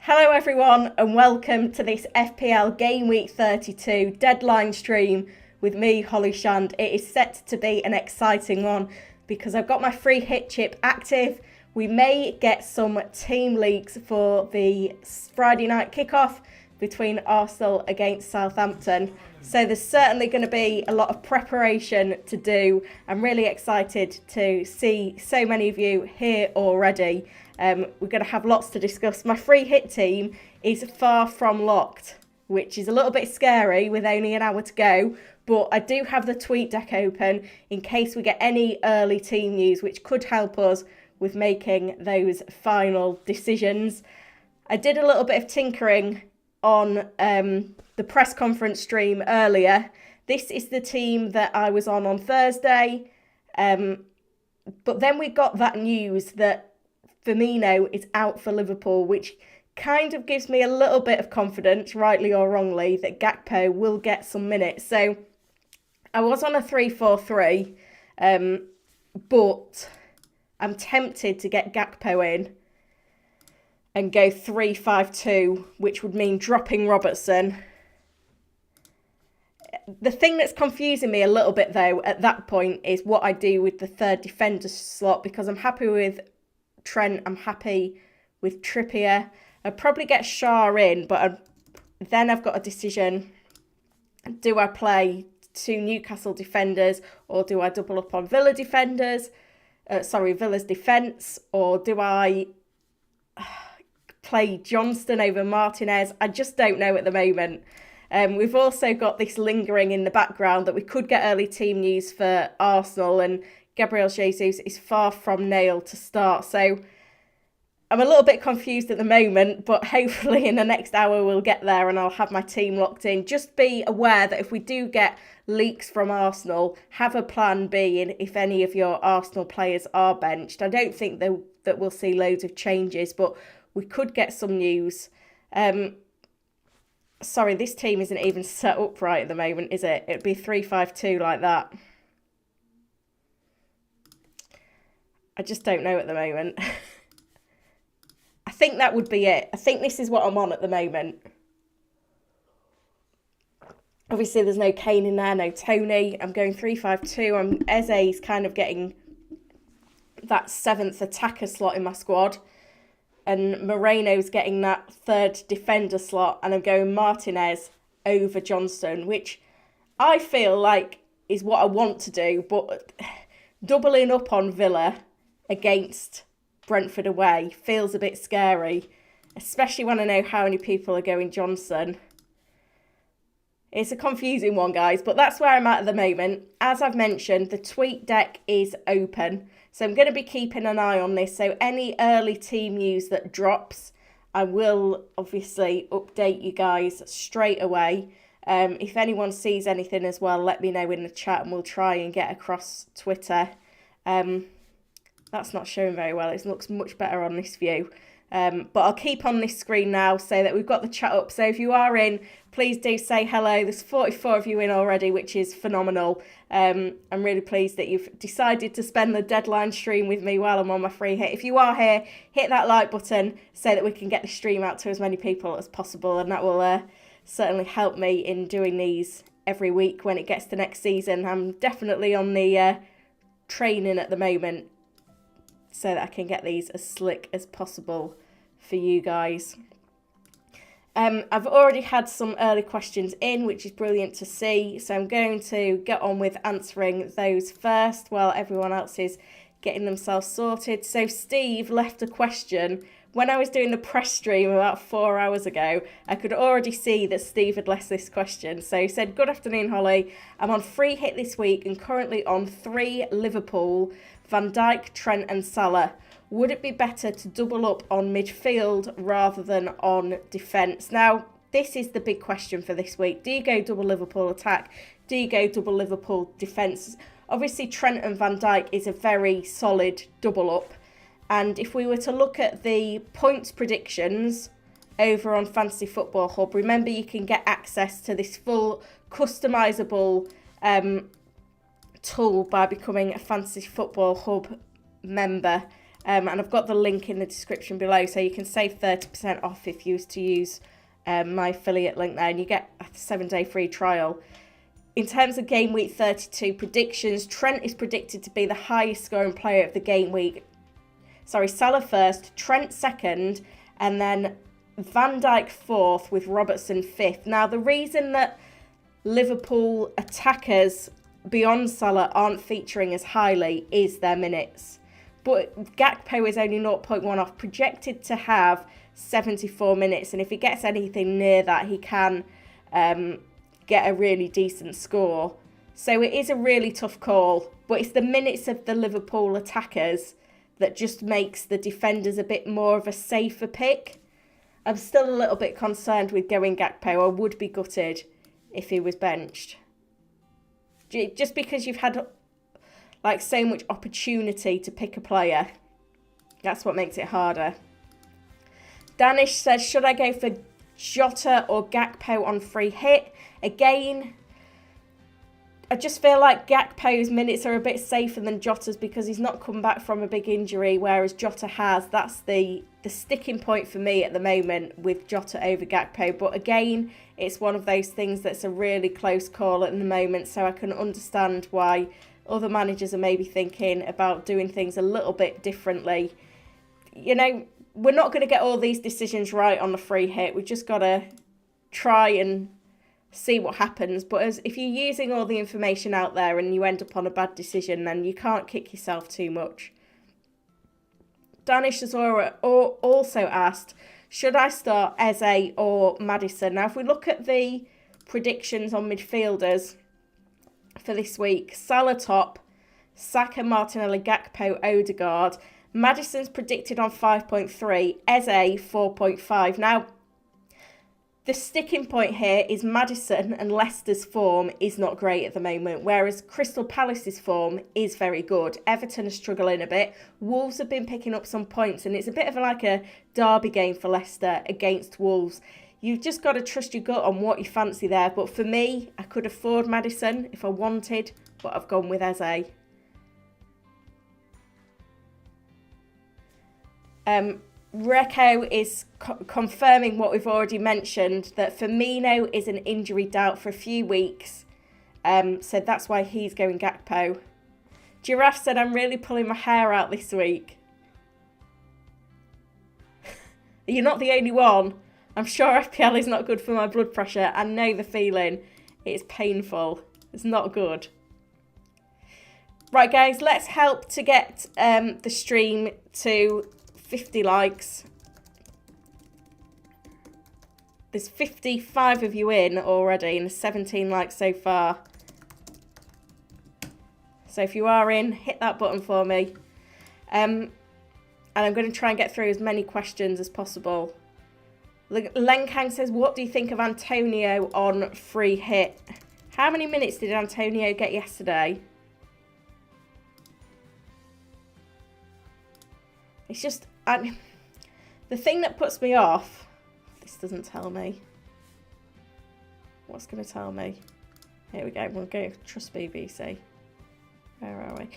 Hello everyone and welcome to this FPL Gameweek 32 deadline stream with me, Holly Shand. It is set to be an exciting one because I've got my free hit chip active. We may get some team leaks for the Friday night kickoff between Arsenal against Southampton. So there's certainly going to be a lot of preparation to do. I'm really excited to see so many of you here already. We're going to have lots to discuss. My free hit team is far from locked, which is a little bit scary with only an hour to go. But I do have the tweet deck open in case we get any early team news, which could help us with making those final decisions. I did a little bit of tinkering on the press conference stream earlier. This is the team that I was on Thursday. But then we got that news that Firmino is out for Liverpool, which kind of gives me a little bit of confidence, rightly or wrongly, that Gakpo will get some minutes. So I was on a 3-4-3, but I'm tempted to get Gakpo in and go 3-5-2, which would mean dropping Robertson. The thing that's confusing me a little bit, though, at that point is what I do with the third defender slot, because I'm happy with Trent, I'm happy with Trippier. I'd probably get Shah in, but then I've got a decision. Do I play two Newcastle defenders, or do I double up on Villa's defence, or do I play Johnston over Martinez? I just don't know at the moment. We've also got this lingering in the background that we could get early team news for Arsenal, and Gabriel Jesus is far from nailed to start. So I'm a little bit confused at the moment, but hopefully in the next hour we'll get there and I'll have my team locked in. Just be aware that if we do get leaks from Arsenal, have a plan B if any of your Arsenal players are benched. I don't think that we'll see loads of changes, but we could get some news. Sorry, this team isn't even set up right at the moment, is it? It'd be 3-5-2 like that. I just don't know at the moment. I think that would be it. I think this is what I'm on at the moment. Obviously, there's no Kane in there, no Tony. I'm going 3-5-2. Eze's kind of getting that 7th attacker slot in my squad. And Moreno's getting that third defender slot. And I'm going Martinez over Johnston, which I feel like is what I want to do. But doubling up on Villa against Brentford away feels a bit scary, especially when I know how many people are going Johnson. It's a confusing one, guys, but that's where I'm at the moment. As I've mentioned, the tweet deck is open, so I'm going to be keeping an eye on this. So any early team news that drops, I will obviously update you guys straight away. If anyone sees anything as well, let me know in the chat and we'll try and get across Twitter. That's not showing very well. It looks much better on this view. But I'll keep on this screen now so that we've got the chat up. So if you are in, please do say hello. There's 44 of you in already, which is phenomenal. I'm really pleased that you've decided to spend the deadline stream with me while I'm on my free hit. If you are here, hit that like button so that we can get the stream out to as many people as possible. And that will certainly help me in doing these every week when it gets to next season. I'm definitely on the training at the moment, so that I can get these as slick as possible for you guys. I've already had some early questions in, which is brilliant to see. So I'm going to get on with answering those first while everyone else is getting themselves sorted. So Steve left a question. When I was doing the press stream about 4 hours ago, I could already see that Steve had left this question. So he said, "Good afternoon, Holly. I'm on free hit this week and currently on 3 Liverpool, Van Dijk, Trent and Salah. Would it be better to double up on midfield rather than on defence?" Now, this is the big question for this week. Do you go double Liverpool attack? Do you go double Liverpool defence? Obviously, Trent and Van Dijk is a very solid double up. And if we were to look at the points predictions over on Fantasy Football Hub, remember you can get access to this full customisable tool by becoming a Fantasy Football Hub member. And I've got the link in the description below, so you can save 30% off if you was to use my affiliate link there, and you get a 7-day free trial. In terms of Game Week 32 predictions, Trent is predicted to be the highest scoring player of the Game Week. Sorry, Salah first, Trent second, and then Van Dijk fourth with Robertson fifth. Now, the reason that Liverpool attackers beyond Salah aren't featuring as highly is their minutes. But Gakpo is only 0.1 off, projected to have 74 minutes. And if he gets anything near that, he can get a really decent score. So it is a really tough call. But it's the minutes of the Liverpool attackers that just makes the defenders a bit more of a safer pick. I'm still a little bit concerned with going Gakpo. I would be gutted if he was benched. Just because you've had like so much opportunity to pick a player. That's what makes it harder. Danish says, should I go for Jota or Gakpo on free hit? Again, I just feel like Gakpo's minutes are a bit safer than Jota's because he's not come back from a big injury, whereas Jota has. That's the sticking point for me at the moment with Jota over Gakpo. But again, it's one of those things that's a really close call at the moment, so I can understand why other managers are maybe thinking about doing things a little bit differently. You know, we're not going to get all these decisions right on the free hit. We've just got to try and see what happens. But if you're using all the information out there and you end up on a bad decision, then you can't kick yourself too much. Danish has also asked, should I start Eze or Maddison? Now, if we look at the predictions on midfielders for this week, Salah top, Saka, Martinelli, Gakpo, Odegaard. Maddison's predicted on 5.3, Eze 4.5. Now, the sticking point here is Maddison and Leicester's form is not great at the moment, whereas Crystal Palace's form is very good. Everton are struggling a bit. Wolves have been picking up some points, and it's a bit of like a derby game for Leicester against Wolves. You've just got to trust your gut on what you fancy there. But for me, I could afford Maddison if I wanted, but I've gone with Eze. Reco is confirming what we've already mentioned, that Firmino is an injury doubt for a few weeks. So that's why he's going Gakpo. Giraffe said, I'm really pulling my hair out this week. You're not the only one. I'm sure FPL is not good for my blood pressure. I know the feeling. It's painful. It's not good. Right, guys, let's help to get the stream to 50 likes. There's 55 of you in already and 17 likes so far. So if you are in, hit that button for me. And I'm going to try and get through as many questions as possible. Lenkang says, what do you think of Antonio on free hit? How many minutes did Antonio get yesterday? It's just, the thing that puts me off, this doesn't tell me. What's going to tell me? Here we go, we'll go trust BBC. Where are we?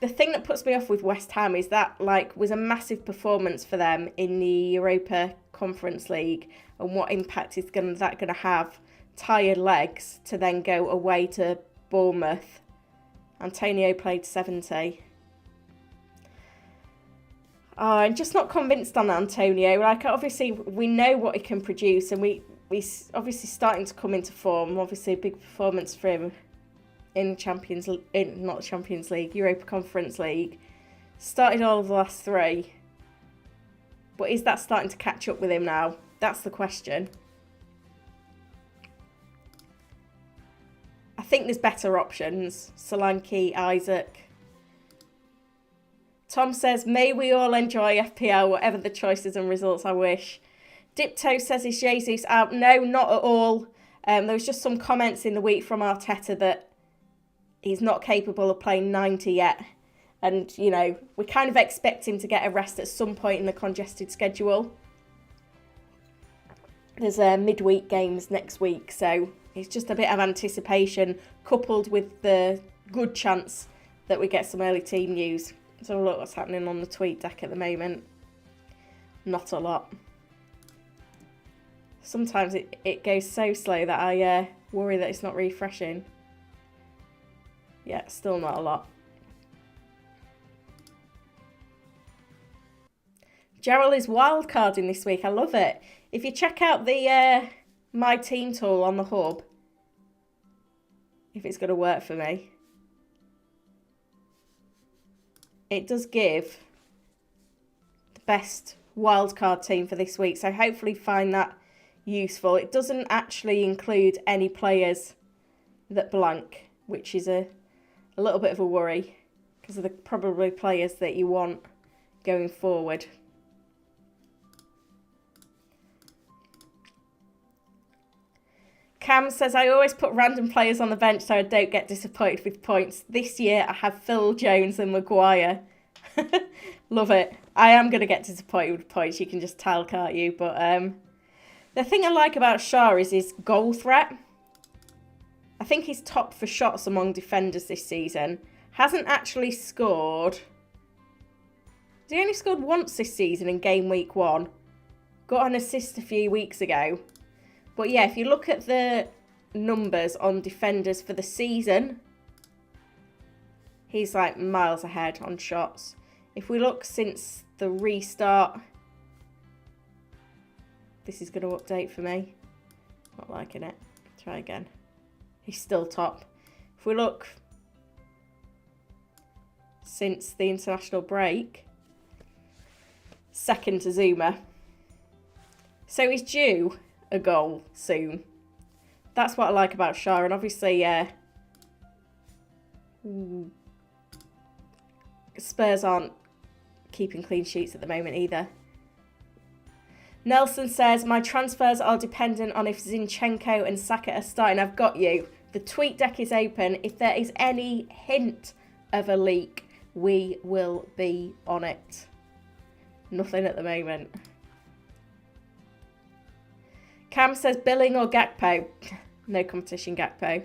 The thing that puts me off with West Ham is that was a massive performance for them in the Europa Conference League, and what impact is that going to have? Tired legs to then go away to Bournemouth. Antonio played 70. I'm just not convinced on Antonio. Obviously, we know what he can produce, and we obviously starting to come into form. Obviously, a big performance for him in Europa Conference League. Started all of the last three. But is that starting to catch up with him now? That's the question. I think there's better options. Solanke, Isaac. Tom says, may we all enjoy FPL, whatever the choices and results I wish. Dipto says, is Jesus out? No, not at all. There was just some comments in the week from Arteta that he's not capable of playing 90 yet. And, you know, we kind of expect him to get a rest at some point in the congested schedule. There's midweek games next week, so it's just a bit of anticipation coupled with the good chance that we get some early team news. Let's have a look what's happening on the tweet deck at the moment. Not a lot. Sometimes it goes so slow that I worry that it's not refreshing. Yeah, still not a lot. Gerald is wildcarding this week. I love it. If you check out the My Team tool on the hub, if it's going to work for me, it does give the best wildcard team for this week. So hopefully find that useful. It doesn't actually include any players that blank, which is a little bit of a worry because of the probably players that you want going forward. Cam says, I always put random players on the bench so I don't get disappointed with points. This year I have Phil Jones and Maguire. Love it. I am going to get disappointed with points, you can just tell, can't you? But the thing I like about Shah is his goal threat. I think he's top for shots among defenders this season. Hasn't actually scored. He only scored once this season in game week 1. Got an assist a few weeks ago. But yeah, if you look at the numbers on defenders for the season, he's like miles ahead on shots. If we look since the restart, this is going to update for me. Not liking it. Try again. He's still top. If we look since the international break, second to Zuma. So he's due a goal soon. That's what I like about Shah, and obviously Spurs aren't keeping clean sheets at the moment either. Nelson says, my transfers are dependent on if Zinchenko and Saka are starting. I've got you. The tweet deck is open. If there is any hint of a leak, we will be on it. Nothing at the moment. Cam says, Billing or Gakpo? No competition, Gakpo.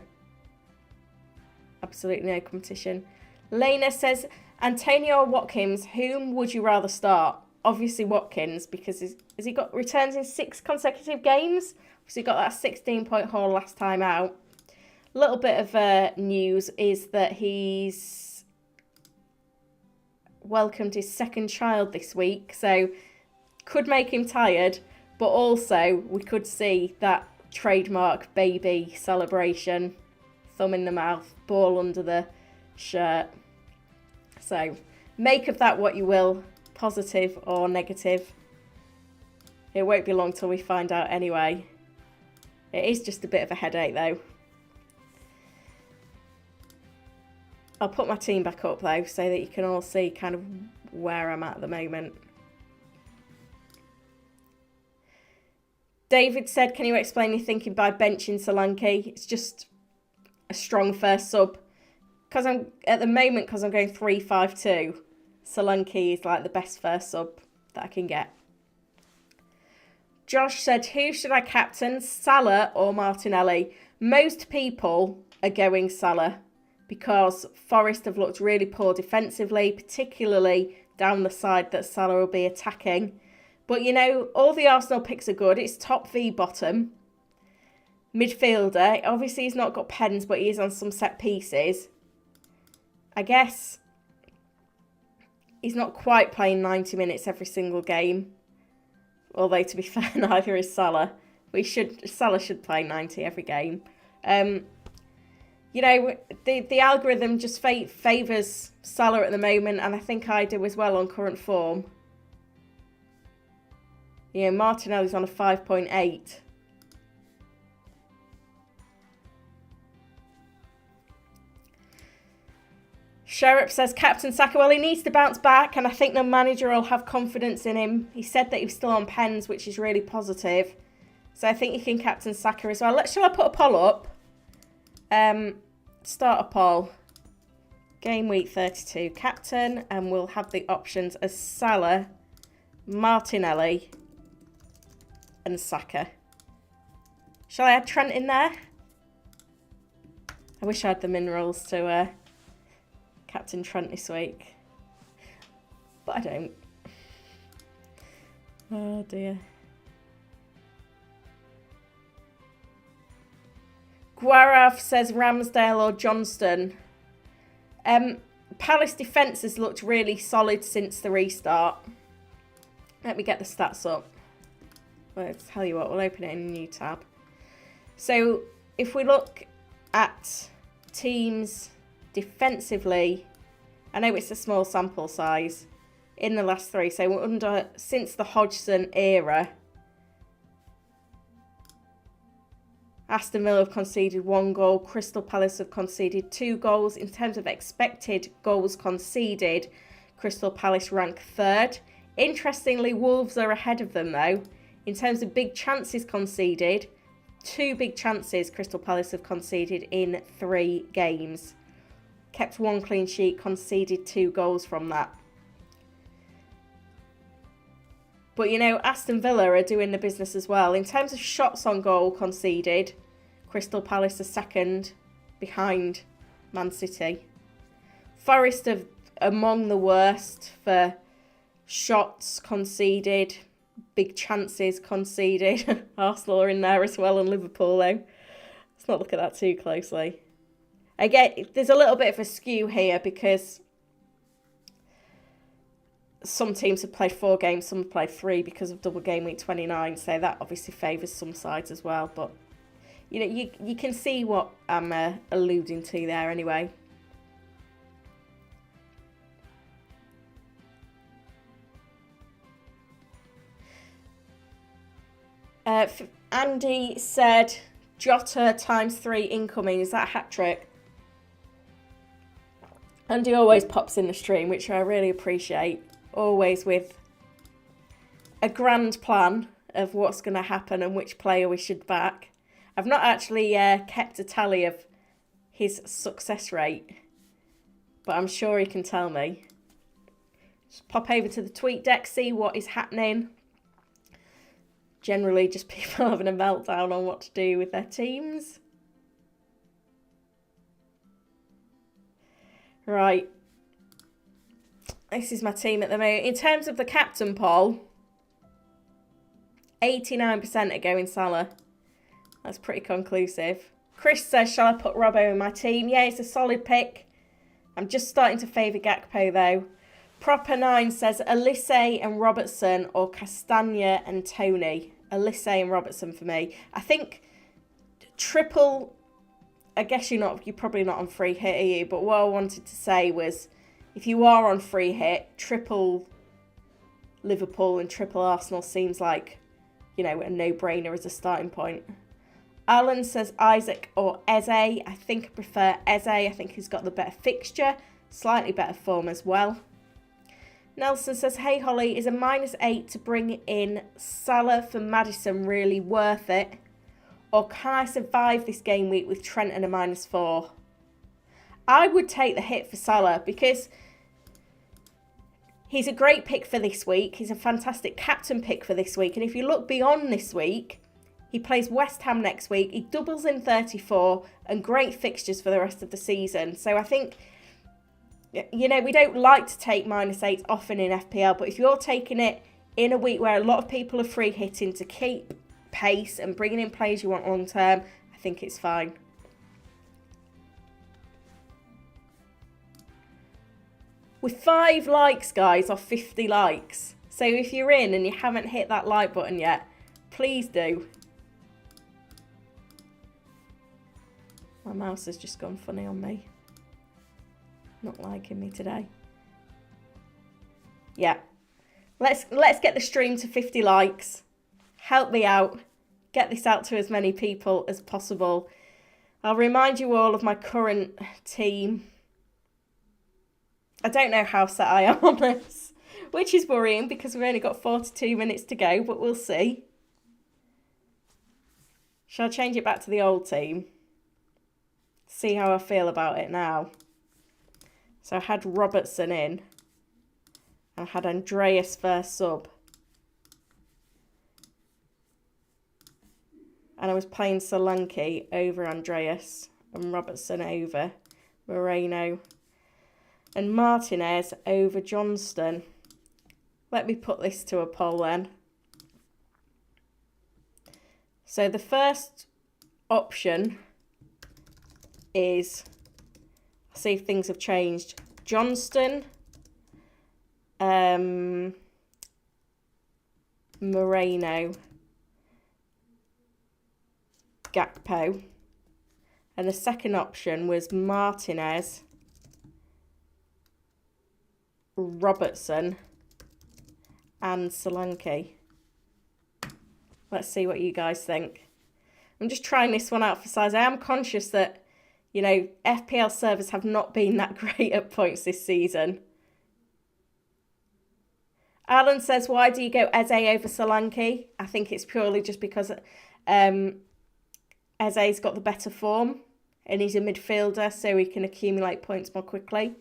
Absolutely no competition. Lena says, Antonio or Watkins, whom would you rather start? Obviously Watkins, because has he got returns in 6 consecutive games? Obviously got that 16-point haul last time out. A little bit of news is that he's welcomed his second child this week, so could make him tired. But also, we could see that trademark baby celebration. Thumb in the mouth, ball under the shirt. So, make of that what you will, positive or negative. It won't be long till we find out anyway. It is just a bit of a headache though. I'll put my team back up though, so that you can all see kind of where I'm at the moment. David said, can you explain your thinking by benching Solanke? It's just a strong first sub. Because I'm going 3-5-2, Solanke is like the best first sub that I can get. Josh said, who should I captain, Salah or Martinelli? Most people are going Salah because Forest have looked really poor defensively, particularly down the side that Salah will be attacking. But, you know, all the Arsenal picks are good. It's top v bottom. Midfielder. Obviously, he's not got pens, but he is on some set pieces. I guess he's not quite playing 90 minutes every single game. Although, to be fair, neither is Salah. Salah should play 90 every game. You know, the algorithm just favours Salah at the moment, and I think I do as well on current form. You know, Martinelli's on a 5.8. Sherripp says, Captain Saka, well, he needs to bounce back, and I think the manager will have confidence in him. He said that he was still on pens, which is really positive. So I think he can captain Saka as well. Shall I put a poll up? Start a poll. Game week 32, captain, and we'll have the options as Salah, Martinelli, and Saka. Shall I add Trent in there? I wish I had the minerals to captain Trent this week. but I don't. Oh dear. Guarav says Ramsdale or Johnston. Palace defence has looked really solid since the restart. Let me get the stats up. Well, tell you what, we'll open it in a new tab. So if we look at teams defensively, I know it's a small sample size in the last three. So since the Hodgson era, Aston Villa have conceded 1 goal. Crystal Palace have conceded 2 goals. In terms of expected goals conceded, Crystal Palace rank 3rd. Interestingly, Wolves are ahead of them though. In terms of big chances conceded, 2 big chances Crystal Palace have conceded in 3 games. Kept 1 clean sheet, conceded 2 goals from that. But, you know, Aston Villa are doing the business as well. In terms of shots on goal conceded, Crystal Palace are 2nd behind Man City. Forest are among the worst for shots conceded, big chances conceded. Arsenal are in there as well, and Liverpool, though. Let's not look at that too closely. Again, there's a little bit of a skew here because some teams have played 4 games, some have played 3 because of double game week 29, so that obviously favours some sides as well. But, you know, you can see what I'm alluding to there anyway. Andy said Jota ×3 incoming. Is that a hat-trick? Andy always pops in the stream, which I really appreciate. Always with a grand plan of what's going to happen and which player we should back. I've not actually kept a tally of his success rate, but I'm sure he can tell me. Just pop over to the tweet deck, see what is happening. Generally just people having a meltdown on what to do with their teams. Right. This is my team at the moment. In terms of the captain poll, 89% are going Salah. That's pretty conclusive. Chris says, shall I put Robbo in my team? Yeah, it's a solid pick. I'm just starting to favour Gakpo though. Proper9 says Elise and Robertson or Castagna and Tony. Elise and Robertson for me. I think triple, I guess you're probably not on free hit, are you? But what I wanted to say was, if you are on free hit, triple Liverpool and triple Arsenal seems like, you know, a no-brainer as a starting point. Alan says Isaac or Eze. I think I prefer Eze. I think he's got the better fixture, slightly better form as well. Nelson says, hey Holly, is a -8 to bring in Salah for Maddison really worth it? Or can I survive this game week with Trent and a -4? I would take the hit for Salah because he's a great pick for this week. He's a fantastic captain pick for this week. And if you look beyond this week, he plays West Ham next week. He doubles in 34 and great fixtures for the rest of the season. So I think, you know, we don't like to take -8 often in FPL. But if you're taking it in a week where a lot of people are free hitting to keep pace and bringing in players you want long term, I think it's fine. With 5 likes, guys, or 50 likes. So if you're in and you haven't hit that like button yet, please do. My mouse has just gone funny on me. Not liking me today. Yeah. Let's get the stream to 50 likes. Help me out. Get this out to as many people as possible. I'll remind you all of my current team. I don't know how set I am on this, which is worrying because we've only got 42 minutes to go, but we'll see. Shall I change it back to the old team? See how I feel about it now. So I had Robertson in. I had Andreas first sub. And I was playing Solanke over Andreas and Robertson over Moreno. And Martinez over Johnston. Let me put this to a poll then. So the first option is, see if things have changed. Johnston, Moreno, Gakpo. And the second option was Martinez, Robertson, and Solanke. Let's see what you guys think. I'm just trying this one out for size. I am conscious that, you know, FPL servers have not been that great at points this season. Alan says, why do you go Eze over Solanke? I think it's purely just because Eze's got the better form and he's a midfielder, so he can accumulate points more quickly.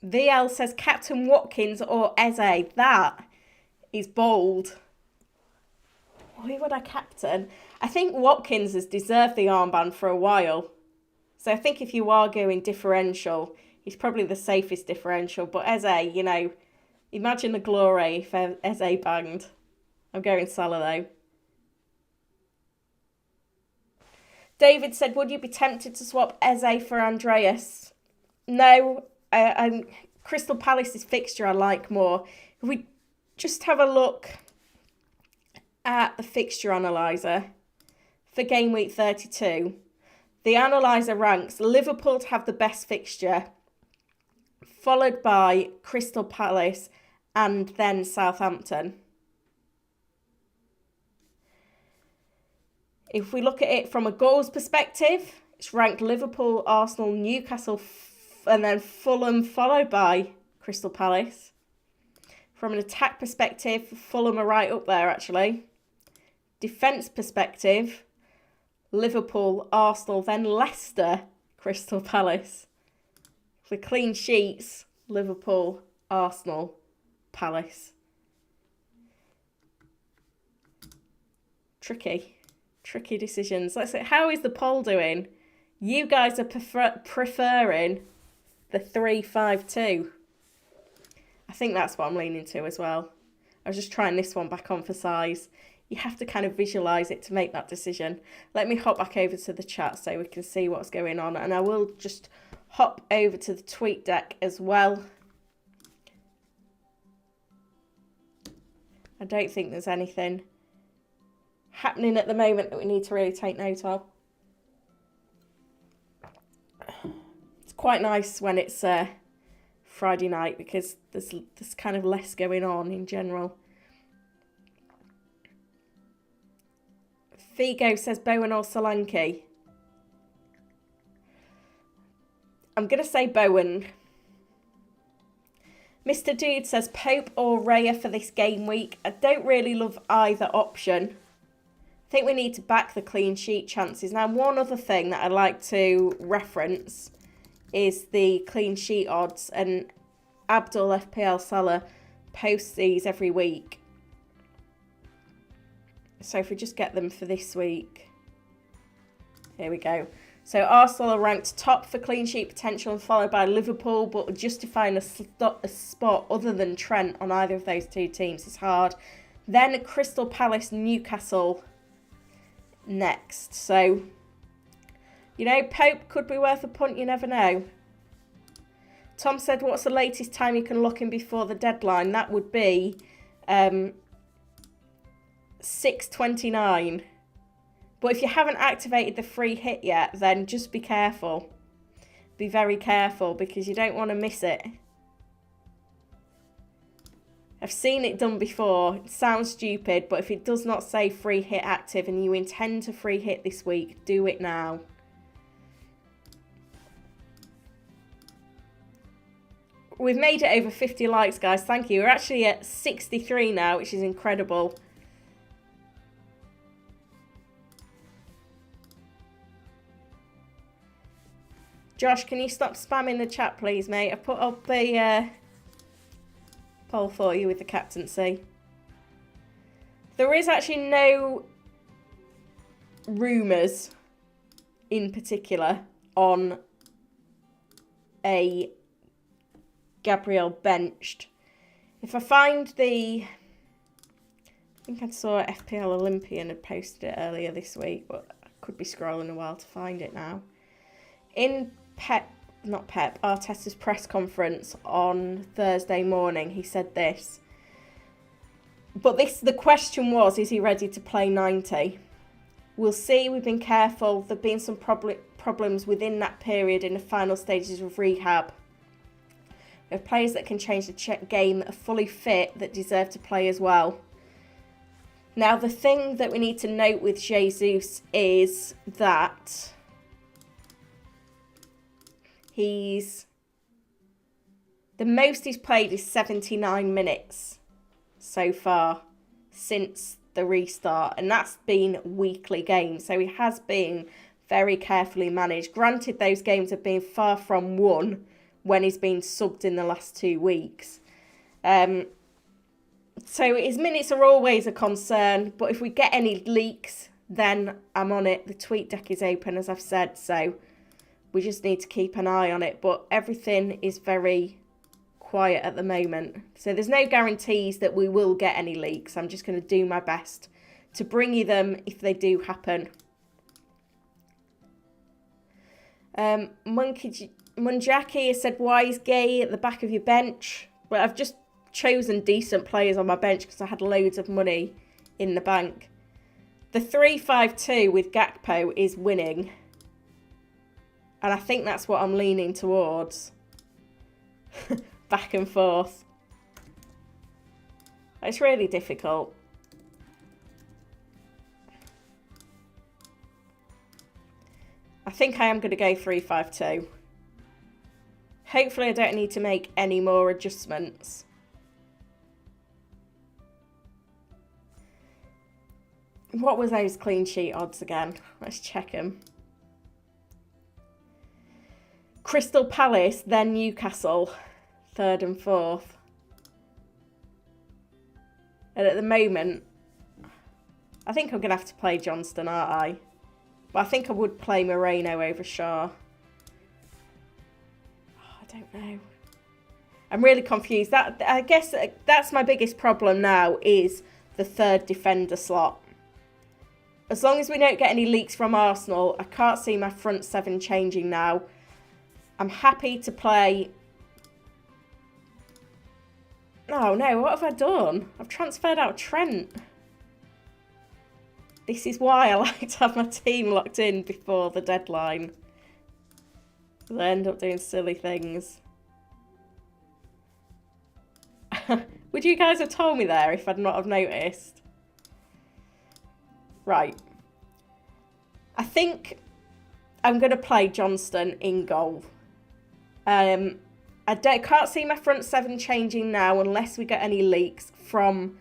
VL says Captain Watkins or Eze. That is bold. Who would I captain? I think Watkins has deserved the armband for a while. So I think if you are going differential, he's probably the safest differential. But Eze, you know, imagine the glory if Eze banged. I'm going Salah though. David said, would you be tempted to swap Eze for Andreas? No, Crystal Palace's fixture I like more. If we just have a look at the fixture analyzer for game week 32, the analyzer ranks Liverpool to have the best fixture, followed by Crystal Palace and then Southampton. If we look at it from a goals perspective, it's ranked Liverpool, Arsenal, Newcastle, and then Fulham, followed by Crystal Palace. From an attack perspective, Fulham are right up there, actually. Defence perspective, Liverpool, Arsenal, then Leicester, Crystal Palace. For clean sheets, Liverpool, Arsenal, Palace. Tricky decisions. Let's see, how is the poll doing? You guys are preferring the 3-5-2. I think that's what I'm leaning to as well. I was just trying this one back on for size. You have to kind of visualise it to make that decision. Let me hop back over to the chat so we can see what's going on. And I will just hop over to the tweet deck as well. I don't think there's anything happening at the moment that we need to really take note of. It's quite nice when it's Friday night because there's kind of less going on in general. Figo says Bowen or Solanke. I'm going to say Bowen. Mr. Dude says Pope or Raya for this game week. I don't really love either option. I think we need to back the clean sheet chances. Now, one other thing that I'd like to reference is the clean sheet odds. And Abdul FPL Salah posts these every week. So if we just get them for this week. Here we go. So Arsenal are ranked top for clean sheet potential and followed by Liverpool, but justifying a spot other than Trent on either of those two teams is hard. Then Crystal Palace, Newcastle next. So, you know, Pope could be worth a punt, you never know. Tom said, what's the latest time you can lock in before the deadline? That would be 6:29. But if you haven't activated the free hit yet, then just be careful. Be very careful because you don't want to miss it. I've seen it done before. It sounds stupid, but if it does not say free hit active and you intend to free hit this week, do it now. We've made it over 50 likes, guys. Thank you. We're actually at 63 now, which is incredible. Josh, can you stop spamming the chat, please, mate? I've put up the poll for you with the captaincy. There is actually no rumours in particular on a Gabriel benched. If I find I think I saw FPL Olympian had posted it earlier this week, but I could be scrolling a while to find it now. In Arteta's press conference on Thursday morning, he said this. But the question was, is he ready to play 90? We'll see. We've been careful. There've been some problems within that period in the final stages of rehab. We have players that can change the game, that are fully fit, that deserve to play as well. Now, the thing that we need to note with Jesus is that the most he's played is 79 minutes so far since the restart, and that's been weekly games, so he has been very carefully managed. Granted, those games have been far from won when he's been subbed in the last 2 weeks. So his minutes are always a concern, but if we get any leaks, then I'm on it. The tweet deck is open, as I've said, so we just need to keep an eye on it. But everything is very quiet at the moment. So there's no guarantees that we will get any leaks. I'm just going to do my best to bring you them if they do happen. Munjaki has said, why is Gay at the back of your bench? Well, I've just chosen decent players on my bench because I had loads of money in the bank. The 3-5-2 with Gakpo is winning. And I think that's what I'm leaning towards. Back and forth. It's really difficult. I think I am going to go 3-5-2. Hopefully I don't need to make any more adjustments. What was those clean sheet odds again? Let's check them. Crystal Palace, then Newcastle, 3rd and 4th. And at the moment, I think I'm going to have to play Johnston, aren't I? But I think I would play Moreno over Shaw. Oh, I don't know. I'm really confused. I guess that's my biggest problem now, is the 3rd defender slot. As long as we don't get any leaks from Arsenal, I can't see my front 7 changing now. I'm happy to play... Oh no, what have I done? I've transferred out Trent. This is why I like to have my team locked in before the deadline. I end up doing silly things. Would you guys have told me there if I'd not have noticed? Right. I think I'm going to play Johnston in goal. I can't see my front 7 changing now unless we get any leaks from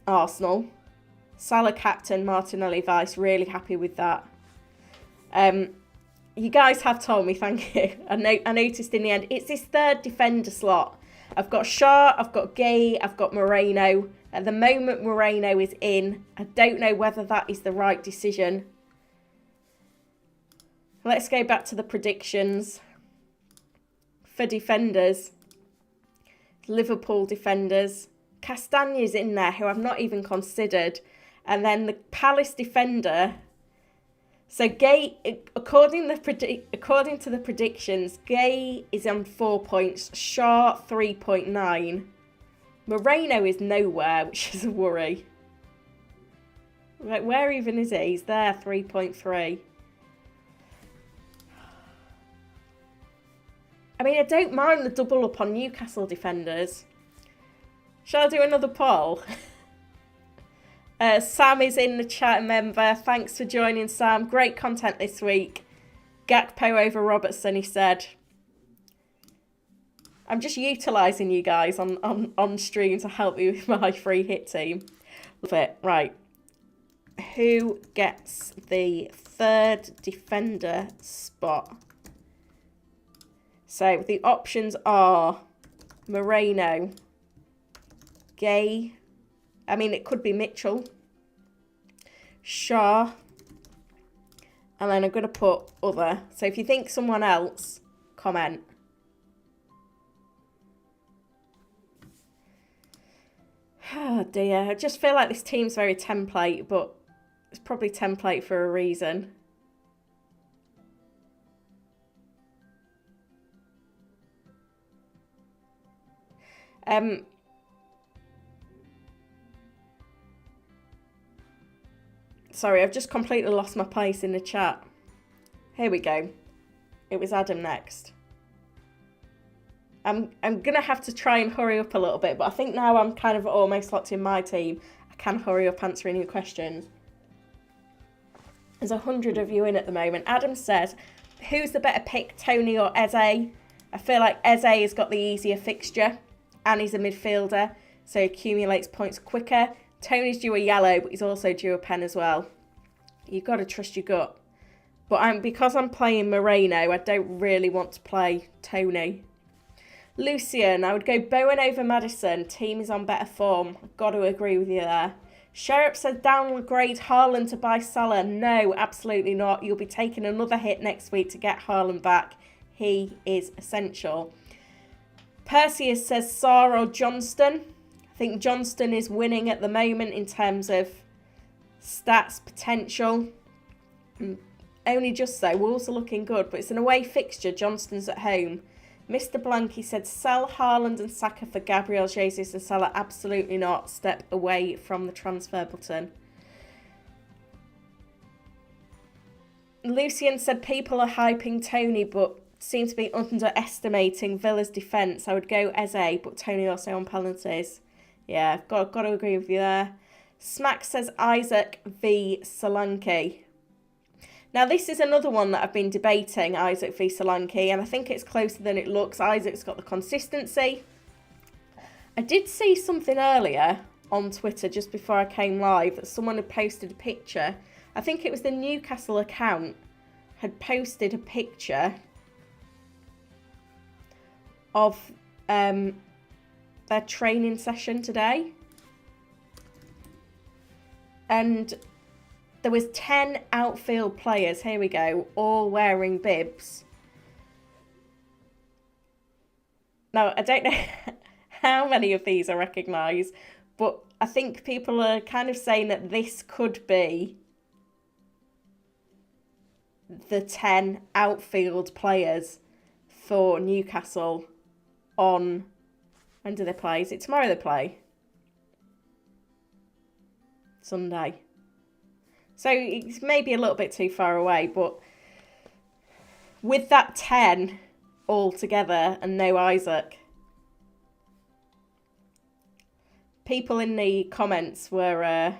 Arsenal. Salah captain, Martinelli vice, really happy with that. You guys have told me, thank you. I noticed in the end, it's this 3rd defender slot. I've got Shaw, I've got Gay, I've got Moreno. At the moment, Moreno is in. I don't know whether that is the right decision. Let's go back to the predictions. For defenders, Liverpool defenders, Castagne's in there, who I've not even considered. And then the Palace defender. So Gay, according to the predictions, Gay is on 4 points, Shaw 3.9. Moreno is nowhere, which is a worry. Like, where even is he? He's there, 3.3. I mean, I don't mind the double up on Newcastle defenders. Shall I do another poll? Sam is in the chat, member. Thanks for joining, Sam. Great content this week. Gakpo over Robertson, he said. I'm just utilising you guys on stream to help you with my free hit team. Love it. Right. Who gets the 3rd defender spot? So the options are Moreno, Gay, I mean it could be Mitchell, Shaw, and then I'm going to put other. So if you think someone else, comment. Oh dear, I just feel like this team's very template, but it's probably template for a reason. Sorry, I've just completely lost my place in the chat. Here we go. It was Adam next. I'm going to have to try and hurry up a little bit, but I think now I'm kind of almost locked in my team. I can hurry up answering your questions. There's 100 of you in at the moment. Adam says, who's the better pick, Tony or Eze? I feel like Eze has got the easier fixture and he's a midfielder, so he accumulates points quicker. Tony's due a yellow, but he's also due a pen as well. You've got to trust your gut. But because I'm playing Moreno, I don't really want to play Tony. Lucian, I would go Bowen over Maddison. Team is on better form. I've got to agree with you there. Sherritt said downgrade Haaland to buy Salah. No, absolutely not. You'll be taking another hit next week to get Haaland back. He is essential. Perseus says Sarr or Johnston. I think Johnston is winning at the moment in terms of stats potential. Only just so. Wolves are looking good, but it's an away fixture. Johnston's at home. Mr. Blanky said, sell Haaland and Saka for Gabriel Jesus and Salah. Absolutely not. Step away from the transfer button. Lucian said, people are hyping Tony, but seem to be underestimating Villa's defence. I would go Eze, but Tony also on penalties. Yeah, got to agree with you there. Smack says, Isaac v Solanke. Now, this is another one that I've been debating, Isaac v Solanke, and I think it's closer than it looks. Isaac's got the consistency. I did see something earlier on Twitter just before I came live that someone had posted a picture. I think it was the Newcastle account had posted a picture of their training session today. And there was 10 outfield players, here we go, all wearing bibs. Now, I don't know how many of these I recognise, but I think people are kind of saying that this could be the 10 outfield players for Newcastle on... When do they play? Is it tomorrow they play? Sunday. So it's maybe a little bit too far away, but with that 10 all together and no Isaac, people in the comments were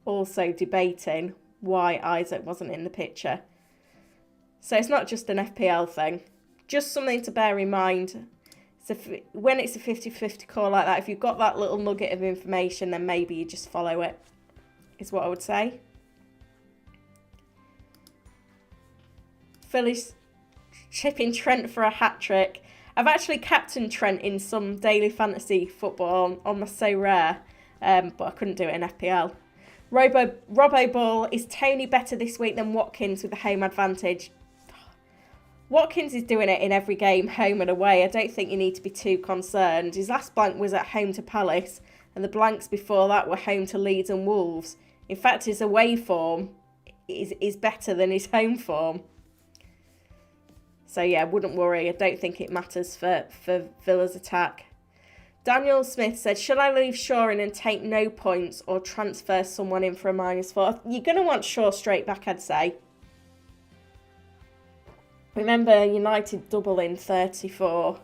also debating why Isaac wasn't in the picture. So it's not just an FPL thing, just something to bear in mind. So when it's a 50-50 call like that, if you've got that little nugget of information, then maybe you just follow it. Is what I would say. Philly's chipping Trent for a hat-trick. I've actually captained Trent in some daily fantasy football on my So Rare, but I couldn't do it in FPL. Roboball, is Tony better this week than Watkins with the home advantage? Watkins is doing it in every game, home and away. I don't think you need to be too concerned. His last blank was at home to Palace, and the blanks before that were home to Leeds and Wolves. In fact, his away form is better than his home form. So yeah, wouldn't worry. I don't think it matters for Villa's attack. Daniel Smith said, should I leave Shaw in and take no points or transfer someone in for a -4? You're going to want Shaw straight back, I'd say. Remember, United double in 34.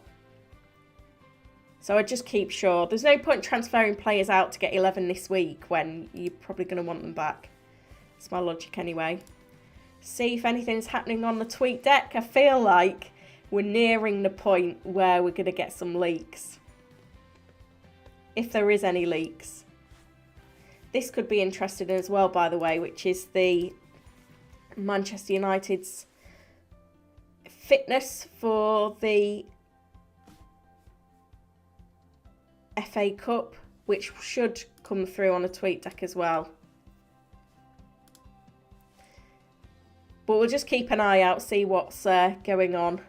So I'd just keep Shaw. There's no point transferring players out to get 11 this week when you're probably going to want them back. That's my logic anyway. See if anything's happening on the tweet deck. I feel like we're nearing the point where we're going to get some leaks. If there is any leaks. This could be interesting as well, by the way, which is the Manchester United's fitness for the FA Cup, which should come through on a tweet deck as well. But we'll just keep an eye out, see what's going on.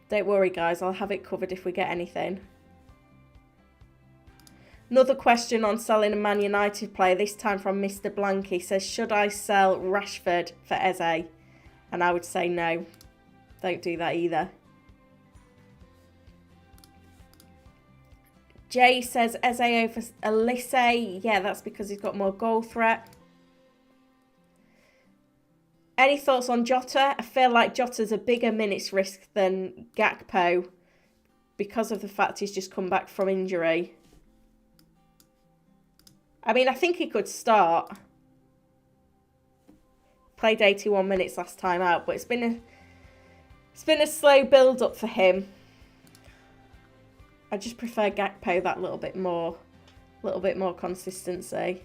Don't worry, guys. I'll have it covered if we get anything. Another question on selling a Man United player, this time from Mr. Blanky, says, should I sell Rashford for Eze? And I would say no. Don't do that either. Jay says, Eze over Elise. Yeah, that's because he's got more goal threat. Any thoughts on Jota? I feel like Jota's a bigger minutes risk than Gakpo because of the fact he's just come back from injury. I mean, I think he could start. Played 81 minutes last time out, but it's been a slow build up for him. I just prefer Gakpo that little bit more consistency.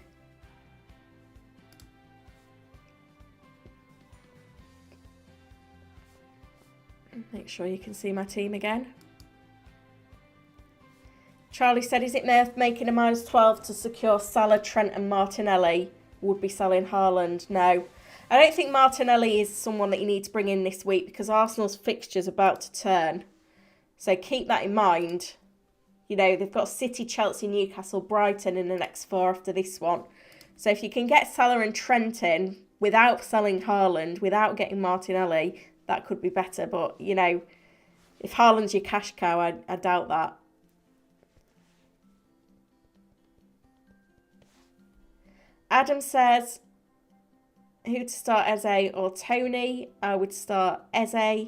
Make sure you can see my team again. Charlie said, is it worth making a -12 to secure Salah, Trent and Martinelli? Would be selling Haaland? No. I don't think Martinelli is someone that you need to bring in this week because Arsenal's fixture's about to turn. So keep that in mind. You know, they've got City, Chelsea, Newcastle, Brighton in the next 4 after this one. So if you can get Salah and Trent in without selling Haaland, without getting Martinelli, that could be better. But, you know, if Haaland's your cash cow, I doubt that. Adam says, who to start, Eze or Tony? I would start Eze.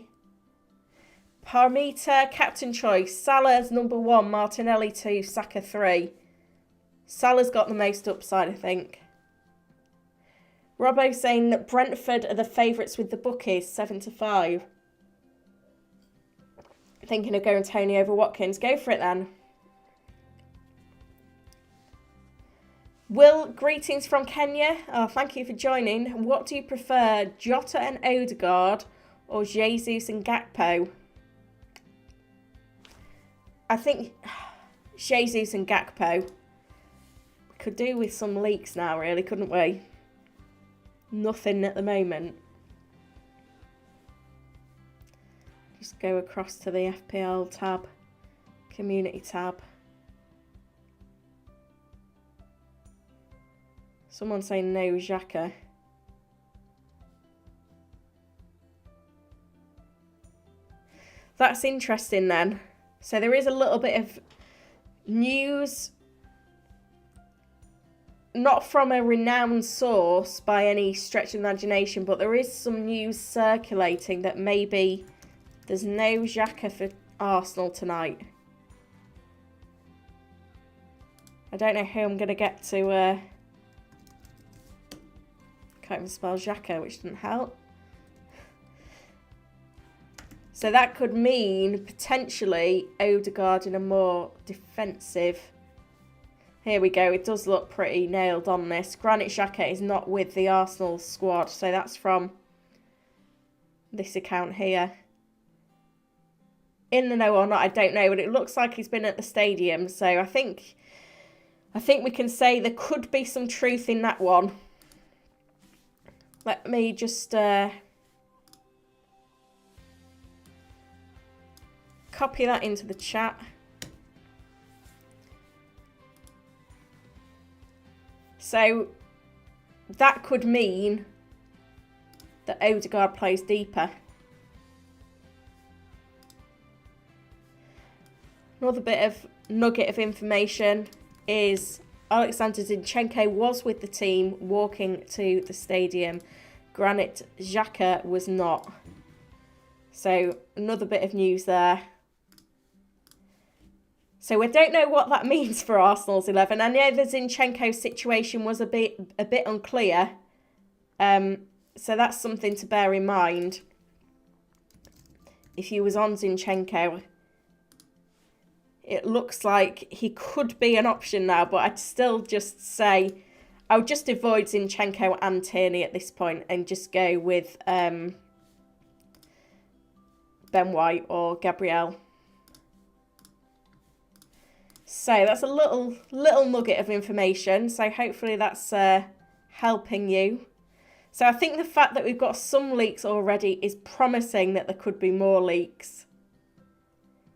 Parmita, captain choice. Salah's number 1, Martinelli 2, Saka 3. Salah's got the most upside, I think. Robbo saying that Brentford are the favourites with the bookies, 7-5. Thinking of going Tony over Watkins. Go for it then. Will, greetings from Kenya. Oh, thank you for joining. What do you prefer, Jota and Odegaard or Jesus and Gakpo? I think Jesus and Gakpo. We could do with some leaks now, really, couldn't we? Nothing at the moment. Just go across to the FPL tab, community tab. Someone's saying no Xhaka. That's interesting then. So there is a little bit of news, not from a renowned source by any stretch of imagination, but there is some news circulating that maybe there's no Xhaka for Arsenal tonight. I don't know who I'm going to get to... Can't even spell Xhaka, which didn't help. So that could mean potentially Odegaard in a more defensive. Here we go. It does look pretty nailed on this. Granit Xhaka is not with the Arsenal squad. So that's from this account here. In the know or not, I don't know. But it looks like he's been at the stadium. So I think we can say there could be some truth in that one. Let me just copy that into the chat. So that could mean that Odegaard plays deeper. Another bit of nugget of information is Alexander Zinchenko was with the team walking to the stadium. Granit Xhaka was not. So another bit of news there. So we don't know what that means for Arsenal's 11. I know the Zinchenko situation was a bit unclear. So that's something to bear in mind. If he was on Zinchenko, it looks like he could be an option now, but I'd still just say I would just avoid Zinchenko and Tierney at this point and just go with Ben White or Gabriel. So that's a little nugget of information. So hopefully that's helping you. So I think the fact that we've got some leaks already is promising that there could be more leaks.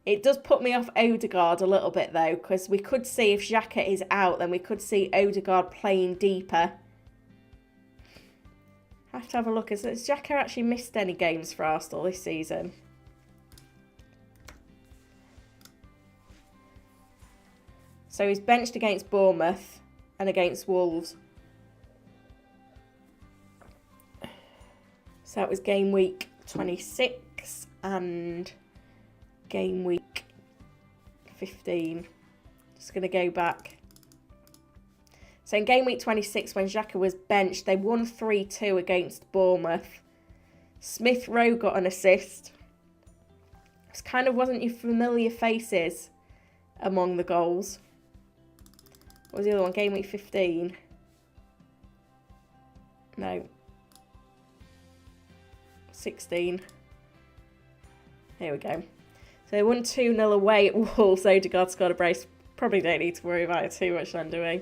It does put me off Odegaard a little bit though, because we could see if Xhaka is out, then we could see Odegaard playing deeper. I have to have a look. Has Xhaka actually missed any games for Arsenal this season? So he's benched against Bournemouth and against Wolves. So that was game week 26 and game week 15. Just going to go back. So in game week 26, when Xhaka was benched, they won 3-2 against Bournemouth. Smith Rowe got an assist. It kind of wasn't your familiar faces among the goals. What was the other one? Game week 15. No. 16. Here we go. So they won 2-0 away at Wolves. Odegaard scored a brace. Probably don't need to worry about it too much then, do we?